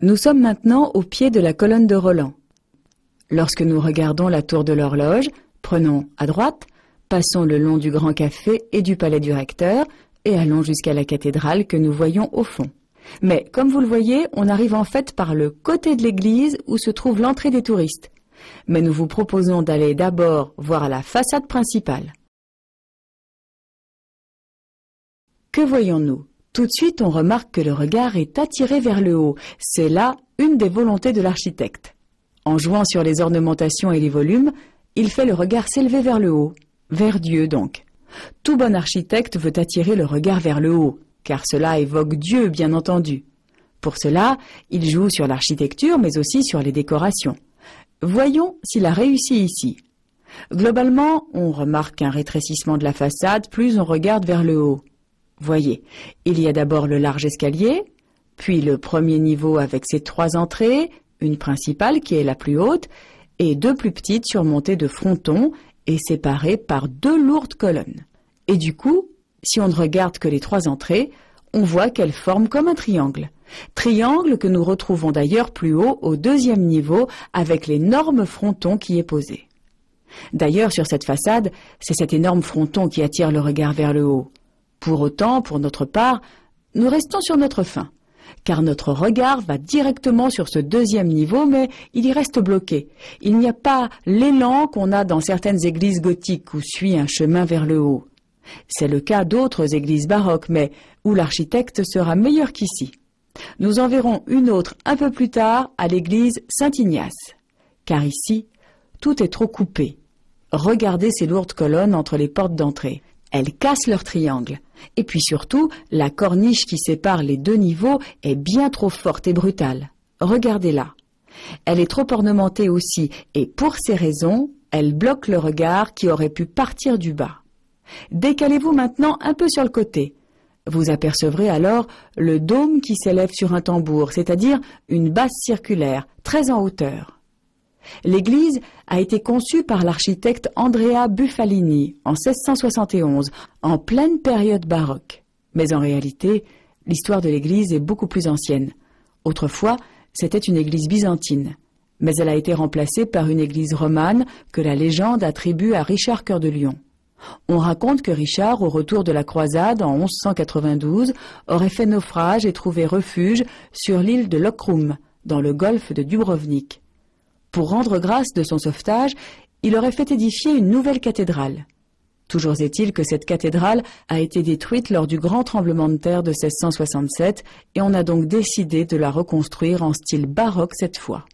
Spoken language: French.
Nous sommes maintenant au pied de la colonne de Roland. Lorsque nous regardons la tour de l'horloge, prenons à droite, passons le long du Grand Café et du Palais du Recteur et allons jusqu'à la cathédrale que nous voyons au fond. Mais comme vous le voyez, on arrive en fait par le côté de l'église où se trouve l'entrée des touristes. Mais nous vous proposons d'aller d'abord voir la façade principale. Que voyons-nous? Tout de suite, on remarque que le regard est attiré vers le haut. C'est là une des volontés de l'architecte. En jouant sur les ornementations et les volumes, il fait le regard s'élever vers le haut, vers Dieu donc. Tout bon architecte veut attirer le regard vers le haut, car cela évoque Dieu, bien entendu. Pour cela, il joue sur l'architecture, mais aussi sur les décorations. Voyons s'il a réussi ici. Globalement, on remarque un rétrécissement de la façade, plus on regarde vers le haut. Voyez, il y a d'abord le large escalier, puis le premier niveau avec ses 3 entrées, une principale qui est la plus haute, et 2 plus petites surmontées de frontons et séparées par 2 lourdes colonnes. Et du coup, si on ne regarde que les 3 entrées, on voit qu'elles forment comme un triangle. Triangle que nous retrouvons d'ailleurs plus haut au 2e niveau avec l'énorme fronton qui est posé. D'ailleurs, sur cette façade, c'est cet énorme fronton qui attire le regard vers le haut. Pour autant, pour notre part, nous restons sur notre faim, car notre regard va directement sur ce 2e niveau, mais il y reste bloqué. Il n'y a pas l'élan qu'on a dans certaines églises gothiques où suit un chemin vers le haut. C'est le cas d'autres églises baroques, mais où l'architecte sera meilleur qu'ici. Nous en verrons une autre un peu plus tard à l'église Saint-Ignace, car ici, tout est trop coupé. Regardez ces lourdes colonnes entre les portes d'entrée. Elles cassent leur triangle. Et puis surtout, la corniche qui sépare les 2 niveaux est bien trop forte et brutale. Regardez-la. Elle est trop ornementée aussi, et pour ces raisons, elle bloque le regard qui aurait pu partir du bas. Décalez-vous maintenant un peu sur le côté. Vous apercevrez alors le dôme qui s'élève sur un tambour, c'est-à-dire une base circulaire, très en hauteur. L'église a été conçue par l'architecte Andrea Buffalini en 1671, en pleine période baroque. Mais en réalité, l'histoire de l'église est beaucoup plus ancienne. Autrefois, c'était une église byzantine, mais elle a été remplacée par une église romane que la légende attribue à Richard Cœur de Lion. On raconte que Richard, au retour de la croisade en 1192, aurait fait naufrage et trouvé refuge sur l'île de Lokrum, dans le golfe de Dubrovnik. Pour rendre grâce de son sauvetage, il aurait fait édifier une nouvelle cathédrale. Toujours est-il que cette cathédrale a été détruite lors du grand tremblement de terre de 1667 et on a donc décidé de la reconstruire en style baroque cette fois.